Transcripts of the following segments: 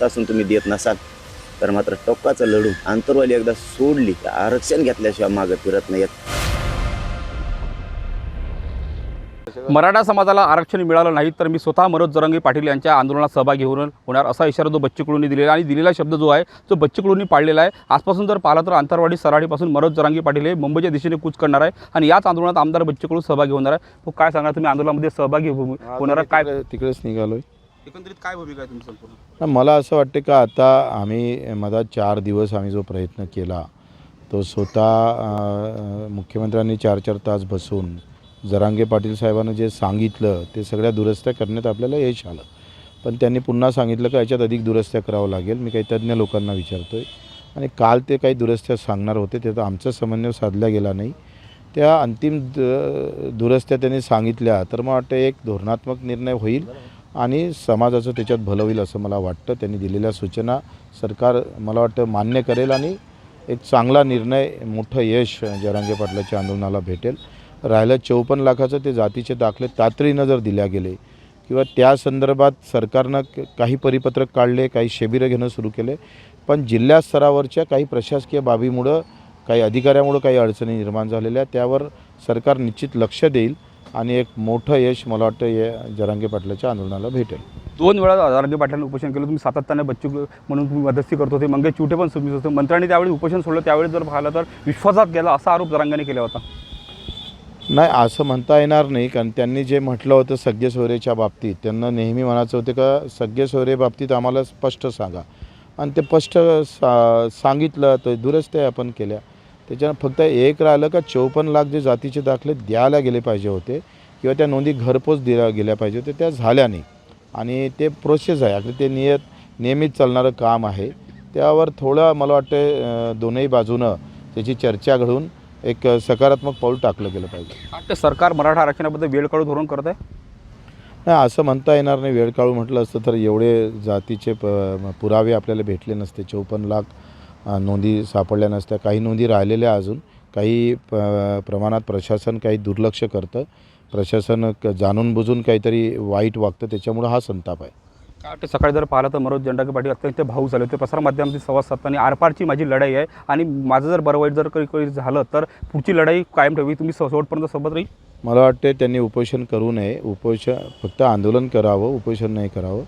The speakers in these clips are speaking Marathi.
स्वतःच असून तुम्ही देत नसाल तर मात्र टोकाचं लढू आंतरवाली एकदा सोडली की आरक्षण घेतल्याशिवाय मागे फिरत नाहीत. मराठा समाजाला आरक्षण मिळालं नाही तर मी स्वतः मनोज जरांगे पाटील यांच्या आंदोलनात सहभागी होणार असा इशारा जो बच्चू कडूंनी दिलेला आणि दिलेला शब्द जो आहे तो बच्चू कडूंनी पाळलेला आहे. आजपासून जर पाहिलं तर आंतरवाडी सराडीपासून मनोज जरांगे पाटील हे मुंबईच्या दिशेने कूच करणार आहे आणि याच आंदोलनात आमदार बच्चू कडू सहभागी होणार आहे. तो काय सांगा तुम्ही आंदोलनामध्ये सहभागी होणार काय तिकडेच निघालोय. एकंदरीत काय भूमिका आहे तुमची संपूर्ण? मला असं वाटतं का आता आम्ही माझा 4 दिवस आम्ही जो प्रयत्न केला तो स्वतः मुख्यमंत्र्यांनी 4-4 तास बसून जरांगे पाटील साहेबांना जे सांगितलं ते सगळ्या दुरुस्त्या करण्यात आपल्याला यश आलं. पण त्यांनी पुन्हा सांगितलं का याच्यात अधिक दुरुस्त्या करावं लागेल. मी काही तज्ज्ञ लोकांना विचारतोय आणि काल ते काही दुरुस्त्या सांगणार होते त्याचा आमचा समन्वय साधला गेला नाही. त्या अंतिम दुरुस्त्या त्यांनी सांगितल्या तर मला वाटतं एक धोरणात्मक निर्णय होईल आणि समाजाचं त्याच्यात भलं होईल असं मला वाटतं. त्यांनी दिलेल्या सूचना सरकार मला वाटतं मान्य करेल आणि एक चांगला निर्णय मोठं यश जरांगे पाटलाच्या आंदोलनाला भेटेल. राहिलं 54 लाखाचं ते जातीचे दाखले तातडीनं जर दिल्या गेले किंवा त्या संदर्भात सरकारनं काही परिपत्रक काढले, काही शिबिरं घेणं सुरू केले, पण जिल्हा स्तरावरच्या काही प्रशासकीय बाबीमुळं काही अधिकाऱ्यामुळं काही अडचणी निर्माण झालेल्या त्यावर सरकार निश्चित लक्ष देईल आणि एक मोठं यश मला वाटतं या जरांगे पाटलाच्या आंदोलनाला भेटेल. 2 वेळा जरांगे पाटलांनी उपोषण केलं. तुम्ही सातत्याने बच्चू म्हणून तुम्ही मदती करत होते. मंगेश चिवटे पण तुम्ही होते. मंत्र्यांनी त्यावेळी उपोषण सोडलं त्यावेळी जर पाहिलं तर विश्वासात गेला असा आरोप जरांगेने केला होता. नाही असं म्हणता येणार नाही कारण त्यांनी जे म्हटलं होतं सगळे सोयरेच्या बाबतीत त्यांना नेहमी म्हणायचं होतं का सगळे सोयरे बाबतीत आम्हाला स्पष्ट सांगा आणि ते स्पष्ट सांगितलं तर दुरुस्त्या आपण केल्या. त्याच्यानं फक्त एक राहिलं का 54 लाख जे जातीचे दाखले द्यायला गेले पाहिजे होते किंवा त्या नोंदी घरपोच दिल्या गेल्या पाहिजे होते त्या झाल्या नाही आणि ते प्रोसेस आहे आपलं ते नियमित चालणारं काम आहे. त्यावर थोडं मला वाटतं दोनही बाजूनं त्याची चर्चा घडून एक सकारात्मक पाऊल टाकलं गेलं पाहिजे. सरकार मराठा आरक्षणाबद्दल वेळकाळू धोरण करत आहे? नाही असं म्हणता येणार नाही. वेळकाळू म्हटलं असतं तर एवढे जातीचे पुरावे आपल्याला भेटले नसते. 54 लाख नोंदी सापडल्या नसत्या. काही नोंदी राहिलेल्या अजून काही प्रमाणात प्रशासन काही दुर्लक्ष करतं. प्रशासन जाणून बुजून काहीतरी वाईट वागतं त्याच्यामुळं हा संताप आहे. काय वाटतं सकाळी जर पाहिलं तर मनोज जरांगे पाटील अत्यंत भाऊ झाले होते. प्रसारमाध्यमांची संवाद साधताना आरपारची माझी लढाई आहे आणि माझं जर बरं वाईट जर काही झालं तर पुढची लढाई कायम ठेवी. तुम्ही शेवटपर्यंत सोबत राहील. मला वाटते त्यांनी उपोषण करू नये. उपोषण फक्त आंदोलन करावं, उपोषण नाही करावं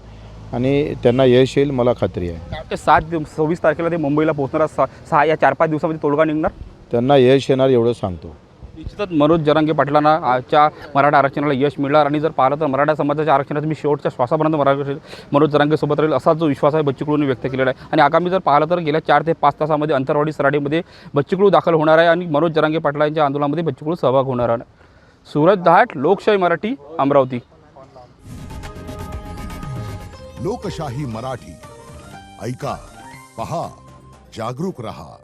आणि त्यांना यश येईल मला खात्री आहे. काय वाटतं 26 तारखेला ते मुंबईला पोहोचणार 6 या 4-5 दिवसामध्ये तोडगा निघणार? त्यांना यश येणार एवढं सांगतो. निश्चितच मनोज जरांगे पाटलांना आजच्या मराठा आरक्षणाला यश मिळणार आणि जर पाहिलं तर मराठा समाजाच्या आरक्षणात मी शेवटच्या श्वासापर्यंत मनोज जरांगेसोबत राहील असा जो विश्वास आहे बच्चू कडूंनी व्यक्त केलेला आहे. आणि आगामी जर पाहिलं तर गेल्या 4 ते 5 तासामध्ये अंतरवाडी सराडीमध्ये बच्चू कडू दाखल होणार आहे आणि मनोज जरांगे पाटलांच्या आंदोलनामध्ये बच्चू कडू सहभाग होणार आहे. सूरज दहाट, लोकशाही मराठी, अमरावती. लोकशाही मराठी ऐका, पहा, जागरूक रहा.